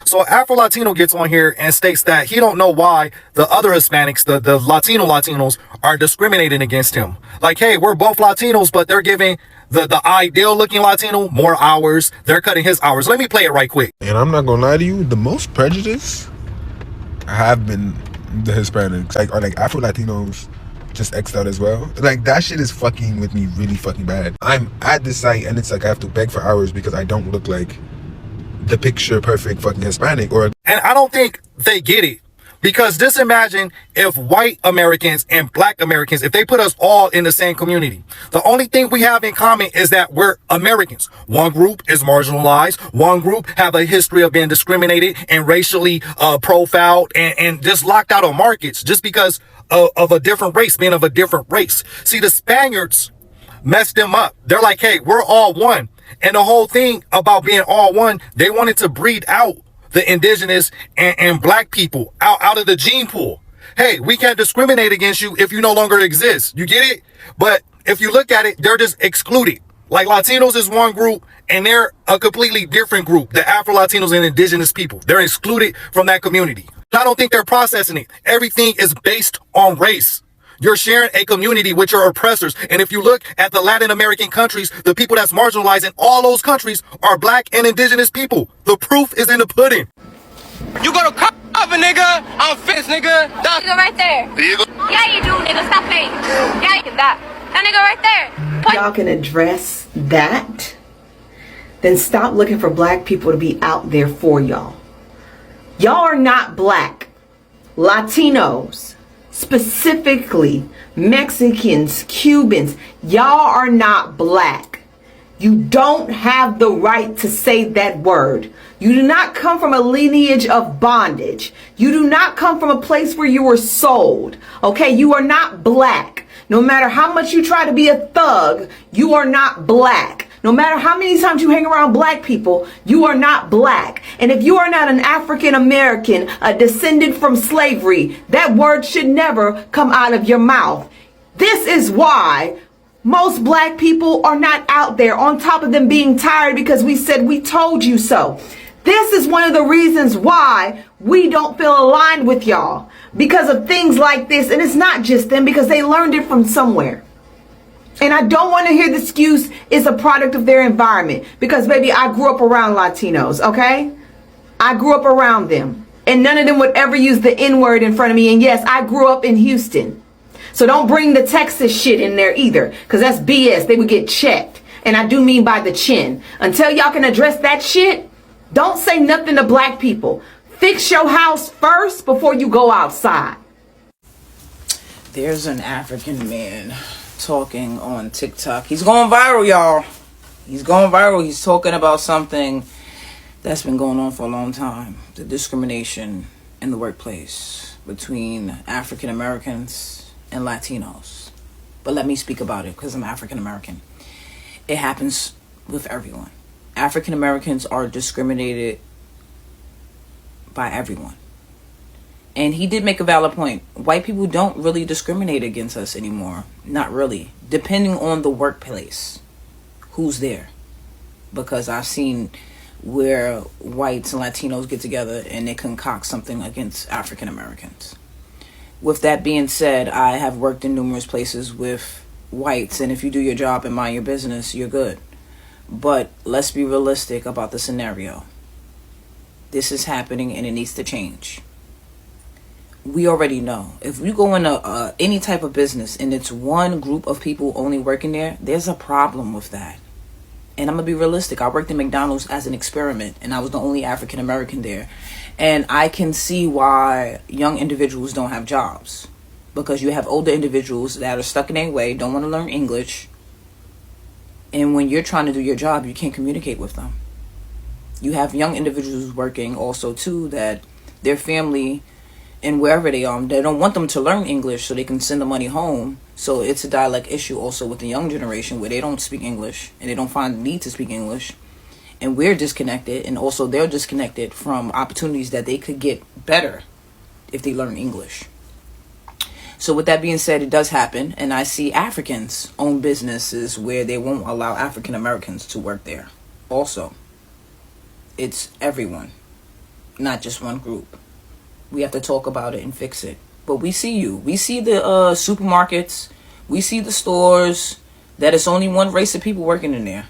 So Afro-Latino gets on here and states that he don't know why the other Hispanics, the Latinos are discriminating against him. Like, hey, we're both Latinos, but they're giving the ideal looking Latino more hours. They're cutting his hours. Let me play it right quick. And I'm not gonna lie to you, the most prejudice have been the Hispanics, or Afro-Latinos just X'd out as well. Like, that shit is fucking with me really fucking bad. I'm at this site and it's like I have to beg for hours because I don't look like the picture perfect fucking Hispanic. And I don't think they get it. Because just imagine if white Americans and black Americans, if they put us all in the same community, the only thing we have in common is that we're Americans. One group is marginalized. One group have a history of being discriminated and racially profiled and just locked out of markets just because of a different race, being of a different race. See, the Spaniards messed them up. They're like, hey, we're all one. And the whole thing about being all one, they wanted to breed out the indigenous and black people out of the gene pool. Hey, we can't discriminate against you if you no longer exist. You get it? But if you look at it, they're just excluded. Like, Latinos is one group and they're a completely different group. The Afro-Latinos and indigenous people, they're excluded from that community. I don't think they're processing it. Everything is based on race. You're sharing a community with your oppressors. And if you look at the Latin American countries, the people that's marginalized in all those countries are black and indigenous people. The proof is in the pudding. You go to cover, nigga. I'm fence, nigga. That nigga right there. Yeah, you do, nigga. Stop playing. Yeah, you can that nigga right there. Y'all can address that, then stop looking for black people to be out there for y'all. Y'all are not black. Latinos, specifically Mexicans, Cubans, y'all are not black. You don't have the right to say that word. You do not come from a lineage of bondage. You do not come from a place where you were sold. Okay, you are not black. No matter how much you try to be a thug, you are not black. No matter how many times you hang around black people, you are not black. And if you are not an African American, a descendant from slavery, that word should never come out of your mouth. This is why most black people are not out there, on top of them being tired because we said we told you so. This is one of the reasons why we don't feel aligned with y'all, because of things like this. And it's not just them, because they learned it from somewhere. And I don't want to hear the excuse is a product of their environment, because baby, I grew up around Latinos, okay? I grew up around them, and none of them would ever use the N-word in front of me. And yes, I grew up in Houston. So don't bring the Texas shit in there either, because that's BS. They would get checked. And I do mean by the chin. Until y'all can address that shit, don't say nothing to black people. Fix your house first before you go outside. There's an African man talking on TikTok. He's going viral, y'all. He's going viral. He's talking about something that's been going on for a long time. The discrimination in the workplace between African Americans and Latinos. But let me speak about it because I'm African American. It happens with everyone. African Americans are discriminated by everyone. And he did make a valid point. White people don't really discriminate against us anymore. Not really. Depending on the workplace. Who's there? Because I've seen where whites and Latinos get together and they concoct something against African Americans. With that being said, I have worked in numerous places with whites, and if you do your job and mind your business, you're good. But let's be realistic about the scenario. This is happening and it needs to change. We already know. If you go into any type of business and it's one group of people only working there, there's a problem with that. And I'm going to be realistic. I worked in McDonald's as an experiment, and I was the only African American there. And I can see why young individuals don't have jobs. Because you have older individuals that are stuck in their way, don't want to learn English. And when you're trying to do your job, you can't communicate with them. You have young individuals working also too that their family and wherever they don't want them to learn English so they can send the money home. So it's a dialect issue also with the young generation where they don't speak English and they don't find the need to speak English. And we're disconnected, and also they're disconnected from opportunities that they could get better if they learn English. So with that being said, it does happen. And I see Africans own businesses where they won't allow African Americans to work there. Also, it's everyone. not just one group. We have to talk about it and fix it. But we see you. We see the supermarkets. We see the stores that it's only one race of people working in there.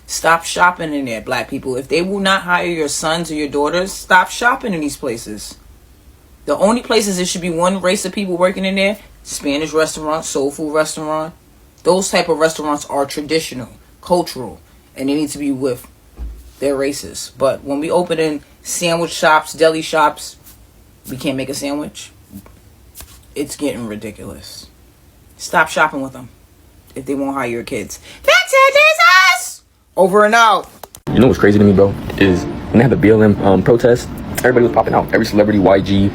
Stop shopping in there, black people. If they will not hire your sons or your daughters, stop shopping in these places. The only places it should be one race of people working in there, Spanish restaurant, soul food restaurant. Those type of restaurants are traditional, cultural, and they need to be with their races. But when we open in sandwich shops, deli shops, we can't make a sandwich. It's getting ridiculous. Stop shopping with them if they won't hire your kids. That's it, Jesus! Over and out. You know what's crazy to me, bro, is when they had the BLM protest, everybody was popping out. Every celebrity, YG,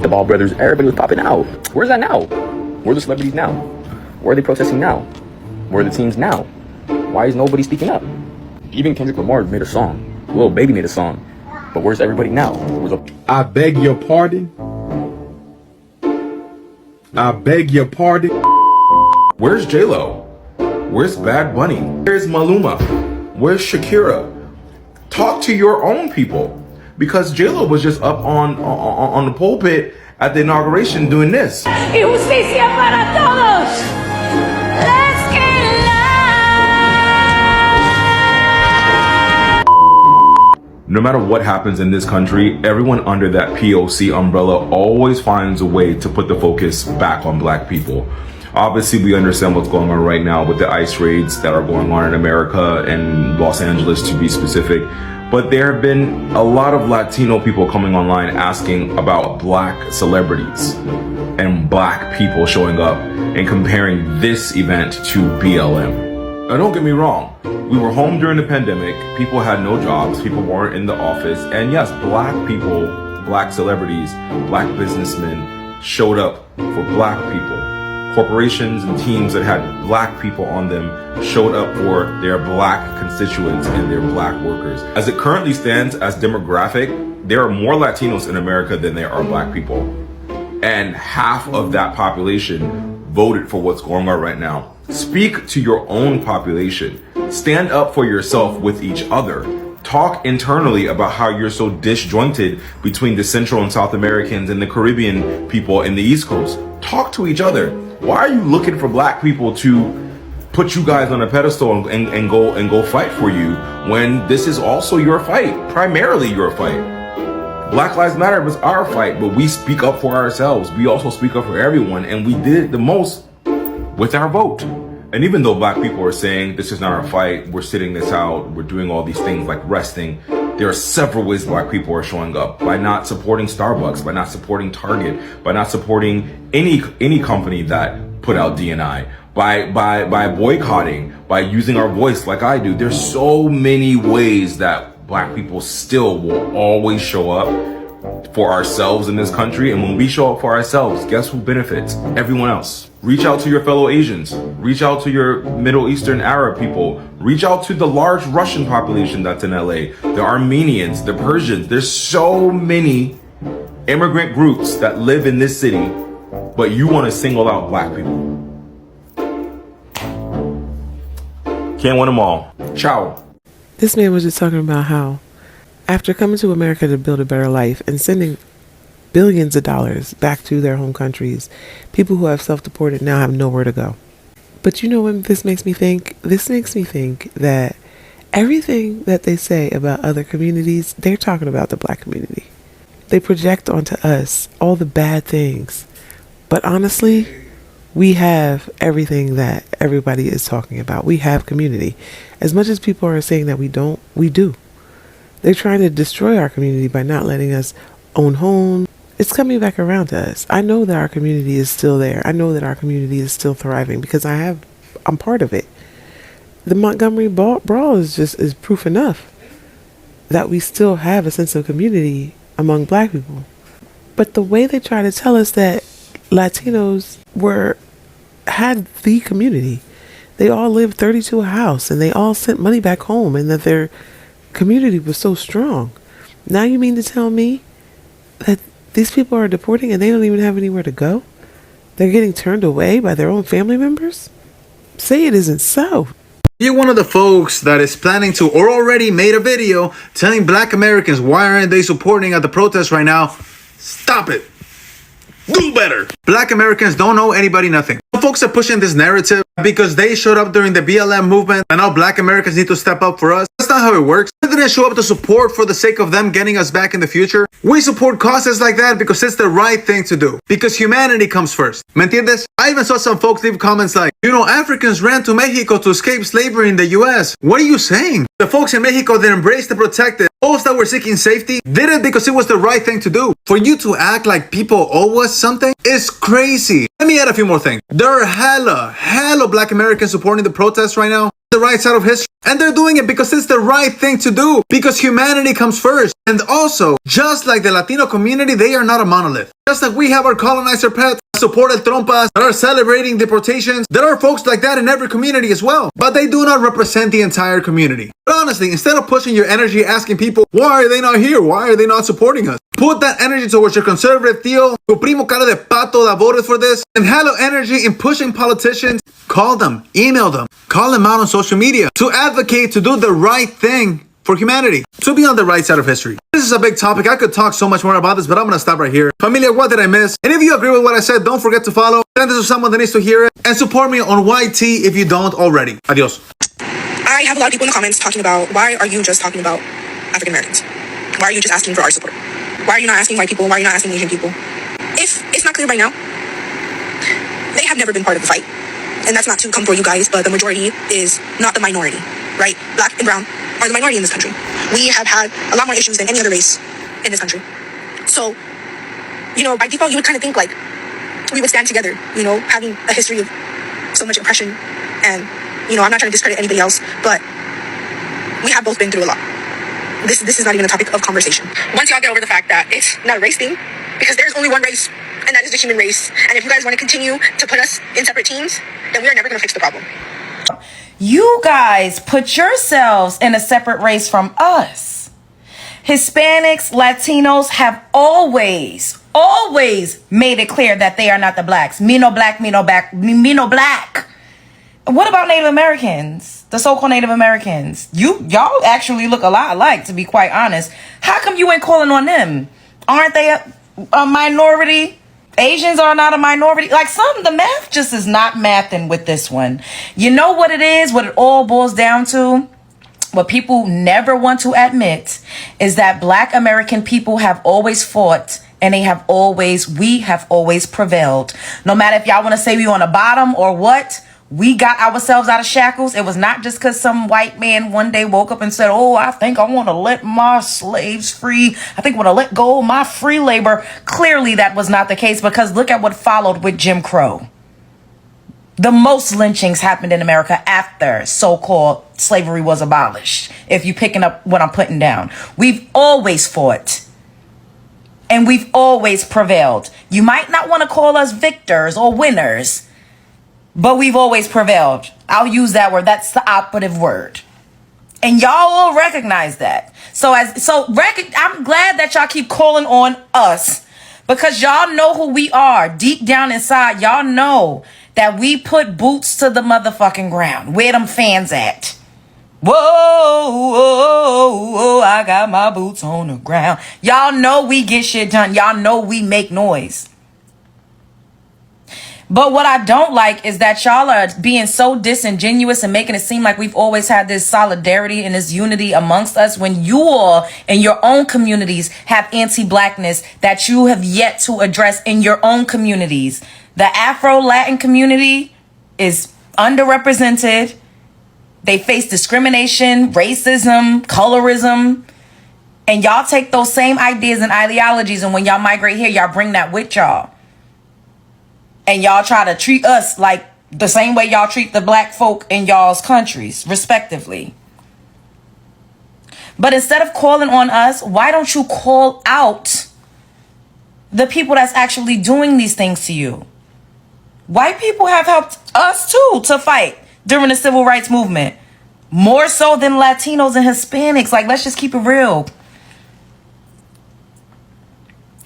the Ball brothers, everybody was popping out. Where's that now? Where are the celebrities now? Where are they protesting now? Where are the teams now? Why is nobody speaking up? Even Kendrick Lamar made a song. Lil Baby made a song. But where's everybody now? I beg your pardon. I beg your pardon. Where's J-Lo? Where's Bad Bunny? Where's Maluma? Where's Shakira? Talk to your own people. Because J-Lo was just up on the pulpit at the inauguration doing this. Y justicia para todos. Let's get loud. No matter what happens in this country, everyone under that POC umbrella always finds a way to put the focus back on black people. Obviously, we understand what's going on right now with the ICE raids that are going on in America and Los Angeles, to be specific. But there have been a lot of Latino people coming online asking about black celebrities and black people showing up and comparing this event to BLM. Now, don't get me wrong. We were home during the pandemic. People had no jobs. People weren't in the office. And yes, black people, black celebrities, black businessmen showed up for black people. Corporations and teams that had black people on them showed up for their black constituents and their black workers. As it currently stands as demographic, there are more Latinos in America than there are black people. And half of that population voted for what's going on right now. Speak to your own population. Stand up for yourself with each other. Talk internally about how you're so disjointed between the Central and South Americans and the Caribbean people in the East Coast. Talk to each other. Why are you looking for black people to put you guys on a pedestal and go fight for you when this is also your fight, primarily your fight? Black Lives Matter was our fight, but we speak up for ourselves. We also speak up for everyone, and we did it the most with our vote. And even though black people are saying this is not our fight, we're sitting this out, we're doing all these things like resting, there are several ways black people are showing up by not supporting Starbucks, by not supporting Target, by not supporting any company that put out DNI, by boycotting, by using our voice like I do. There's so many ways that black people still will always show up for ourselves in this country. And when we show up for ourselves, guess who benefits? Everyone else. Reach out to your fellow Asians. Reach out to your Middle Eastern Arab people. Reach out to the large Russian population that's in LA. The Armenians, the Persians. There's so many immigrant groups that live in this city, but you want to single out black people. Can't win them all. Ciao. This man was just talking about how after coming to America to build a better life and sending billions of dollars back to their home countries, people who have self-deported now have nowhere to go. But you know what this makes me think? This makes me think that everything that they say about other communities, they're talking about the black community. They project onto us all the bad things. But honestly, we have everything that everybody is talking about. We have community. As much as people are saying that we don't, we do. They're trying to destroy our community by not letting us own homes. It's coming back around to us. I know that our community is still there. I know that our community is still thriving because I'm part of it. The Montgomery Brawl is proof enough that we still have a sense of community among black people. But the way they try to tell us that Latinos had the community, they all lived 30 to a house and they all sent money back home and that their community was so strong. Now you mean to tell me that these people are deporting and they don't even have anywhere to go? They're getting turned away by their own family members? Say it isn't so. You're one of the folks that is planning to or already made a video telling black Americans why aren't they supporting at the protest right now. Stop it. Do better. Black Americans don't owe anybody nothing. Folks are pushing this narrative because they showed up during the BLM movement and now black Americans need to step up for us. That's not how it works. We didn't show up to support for the sake of them getting us back in the future. We support causes like that because it's the right thing to do. Because humanity comes first. ¿Me entiendes? I even saw some folks leave comments like, you know, Africans ran to Mexico to escape slavery in the US. What are you saying? The folks in Mexico that embraced the protected, those that were seeking safety, did it because it was the right thing to do. For you to act like people owe us something is crazy. Let me add a few more things. There are hella black Americans supporting the protests right now. The right side of history. And they're doing it because it's the right thing to do. Because humanity comes first. And also, just like the Latino community, they are not a monolith. Just like we have our colonizer pets, supported trompas, that are celebrating deportations, there are folks like that in every community as well. But they do not represent the entire community. But honestly, instead of pushing your energy asking people, why are they not here? Why are they not supporting us? Put that energy towards your conservative tío, tu primo cara de pato that voted for this, and hella energy in pushing politicians. Call them, email them, call them out on social media to advocate to do the right thing for humanity, to be on the right side of history. This is a big topic. I could talk so much more about this, but I'm gonna stop right here. Familia, what did I miss? And if you agree with what I said, don't forget to follow, send this to someone that needs to hear it, and support me on YT if you don't already. Adios. I have a lot of people in the comments talking about, why are you just talking about African Americans? Why are you just asking for our support? Why are you not asking white people? Why are you not asking Asian people? If it's not clear by now, they have never been part of the fight. And that's not to come for you guys, but the majority is not the minority, right? Black and brown are the minority in this country. We have had a lot more issues than any other race in this country. So, you know, by default, you would kind of think like we would stand together, you know, having a history of so much oppression. And, you know, I'm not trying to discredit anybody else, but we have both been through a lot. This is not even a topic of conversation. Once y'all get over the fact that it's not a race thing, because there's only one race, and that is the human race. And if you guys want to continue to put us in separate teams, then we are never going to fix the problem. You guys put yourselves in a separate race from us. Hispanics, Latinos have always made it clear that they are not the blacks. Me no black, me no black, me no black. What about Native Americans? The so-called Native Americans? Y'all actually look a lot alike, to be quite honest. How come you ain't calling on them? Aren't they a minority? Asians are not a minority. Like the math just is not mathing with this one. You know what it is? What it all boils down to? What people never want to admit is that black American people have always fought, and we have always prevailed. No matter if y'all want to say we on the bottom or what, we got ourselves out of shackles. It was not just because some white man one day woke up and said, oh, I think I want to let my slaves free. I think I want to let go of my free labor. Clearly, that was not the case, because look at what followed with Jim Crow. The most lynchings happened in America after so-called slavery was abolished. If you're picking up what I'm putting down. We've always fought. And we've always prevailed. You might not want to call us victors or winners, but we've always prevailed. I'll use that word. That's the operative word. And y'all all recognize that. I'm glad that y'all keep calling on us, because y'all know who we are. Deep down inside, y'all know that we put boots to the motherfucking ground. Where them fans at? Whoa, whoa, whoa, I got my boots on the ground. Y'all know we get shit done. Y'all know we make noise. But what I don't like is that y'all are being so disingenuous and making it seem like we've always had this solidarity and this unity amongst us, when you all in your own communities have anti-blackness that you have yet to address in your own communities. The Afro-Latin community is underrepresented. They face discrimination, racism, colorism. And y'all take those same ideas and ideologies, and when y'all migrate here, y'all bring that with y'all. And y'all try to treat us like the same way y'all treat the black folk in y'all's countries, respectively. But instead of calling on us, why don't you call out the people that's actually doing these things to you? White people have helped us too to fight during the civil rights movement. More so than Latinos and Hispanics. Like, let's just keep it real.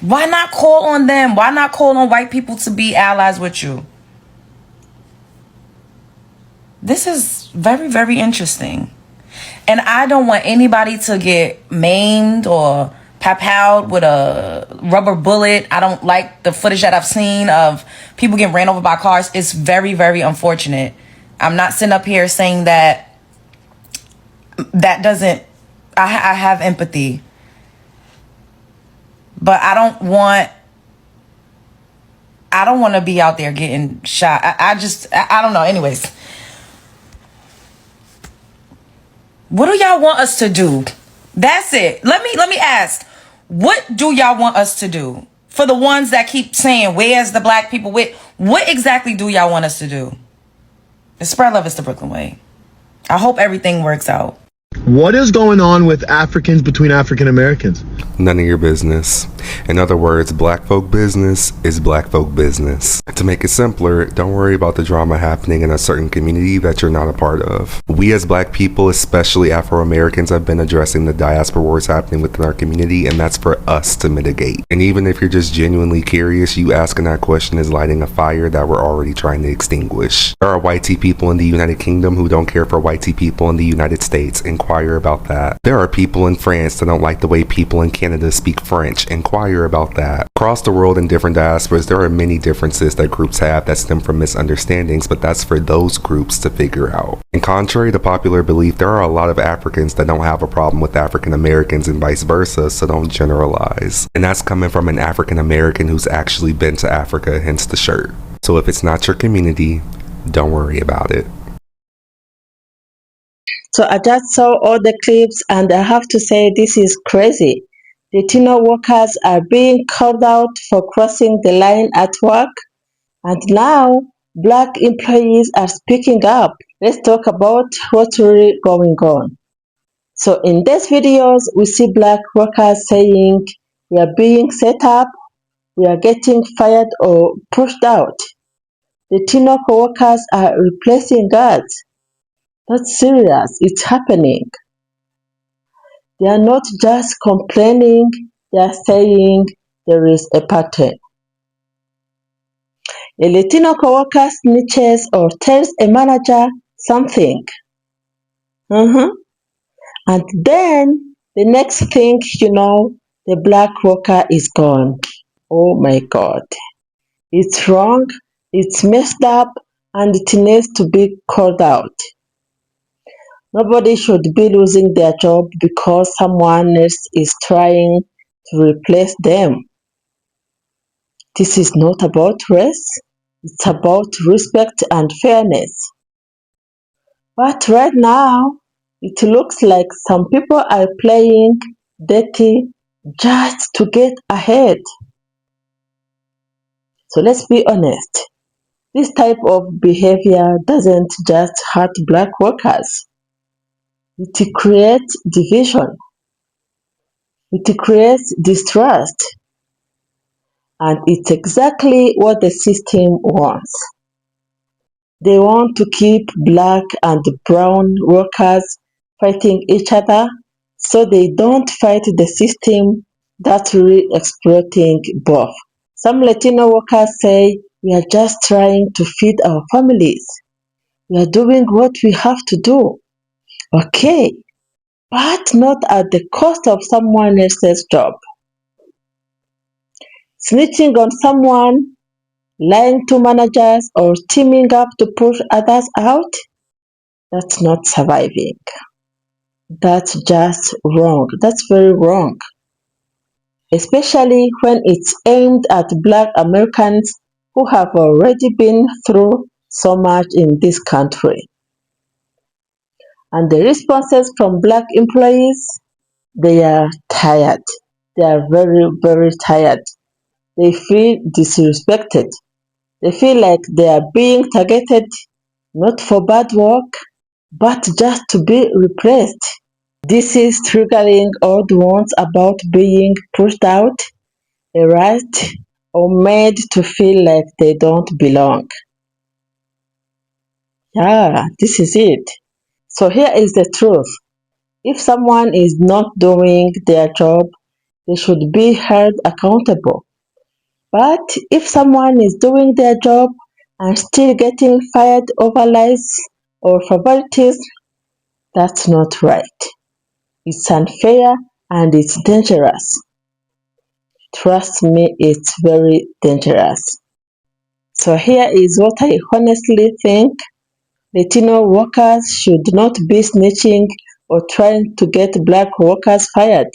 Why not call on them? Why not call on white people to be allies with you? This is very, very interesting. And I don't want anybody to get maimed or pow-powed with a rubber bullet. I don't like the footage that I've seen of people getting ran over by cars. It's very, very unfortunate. I'm not sitting up here saying that doesn't... I have empathy. But I don't want to be out there getting shot. I don't know. Anyways. What do y'all want us to do? That's it. Let me ask. What do y'all want us to do? For the ones that keep saying, where's the black people? What exactly do y'all want us to do? Spread love is the Brooklyn way. I hope everything works out. What is going on with Africans between African Americans? None of your business. In other words, black folk business is black folk business. To make it simpler, don't worry about the drama happening in a certain community that you're not a part of. We as black people, especially Afro-Americans, have been addressing the diaspora wars happening within our community, and that's for us to mitigate. And even if you're just genuinely curious, you asking that question is lighting a fire that we're already trying to extinguish. There are white tea people in the United Kingdom who don't care for white tea people in the United States. Inquire about that. There are people in France that don't like the way people in Canada speak French. Inquire about that. Across the world in different diasporas, there are many differences that groups have that stem from misunderstandings, but that's for those groups to figure out. And contrary to popular belief, there are a lot of Africans that don't have a problem with African Americans and vice versa, so don't generalize. And that's coming from an African American who's actually been to Africa, hence the shirt. So if it's not your community, don't worry about it. So I just saw all the clips and I have to say this is crazy. Latino workers are being called out for crossing the line at work, and now black employees are speaking up. Let's talk about what's really going on. So in these videos, we see black workers saying, we are being set up, we are getting fired or pushed out. Latino coworkers are replacing us. That's serious, it's happening. They are not just complaining, they are saying there is a pattern. A Latino coworker snitches or tells a manager something. And then the next thing you know, the black worker is gone. Oh my God. It's wrong, it's messed up, and it needs to be called out. Nobody should be losing their job because someone else is trying to replace them. This is not about race, it's about respect and fairness. But right now, it looks like some people are playing dirty just to get ahead. So let's be honest, this type of behavior doesn't just hurt black workers. It creates division. It creates distrust. And it's exactly what the system wants. They want to keep black and brown workers fighting each other so they don't fight the system that's really exploiting both. Some Latino workers say, we are just trying to feed our families. We are doing what we have to do. Okay, but not at the cost of someone else's job. Snitching on someone, lying to managers, or teaming up to push others out, that's not surviving. That's just wrong. That's very wrong. Especially when it's aimed at black Americans who have already been through so much in this country. And the responses from black employees, they are tired. They are very, very tired. They feel disrespected. They feel like they are being targeted not for bad work, but just to be replaced. This is triggering all the ones about being pushed out, erased, or made to feel like they don't belong. Yeah, this is it. So here is the truth. If someone is not doing their job, they should be held accountable. But if someone is doing their job and still getting fired over lies or favoritism, that's not right. It's unfair and it's dangerous. Trust me, it's very dangerous. So here is what I honestly think. Latino workers should not be snitching or trying to get black workers fired.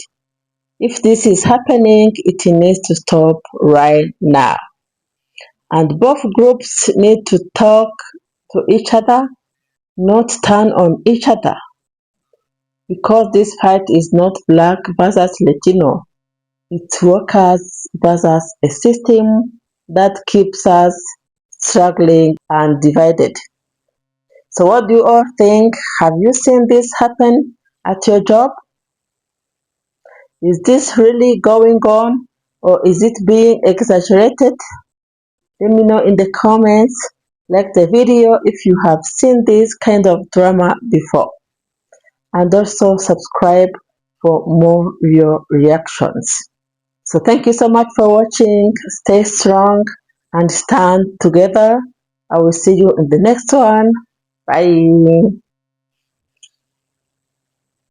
If this is happening, it needs to stop right now. And both groups need to talk to each other, not turn on each other. Because this fight is not black versus Latino. It's workers versus a system that keeps us struggling and divided. So what do you all think? Have you seen this happen at your job? Is this really going on or is it being exaggerated? Let me know in the comments. Like the video if you have seen this kind of drama before. And also subscribe for more your reactions. So thank you so much for watching. Stay strong and stand together. I will see you in the next one. Bye.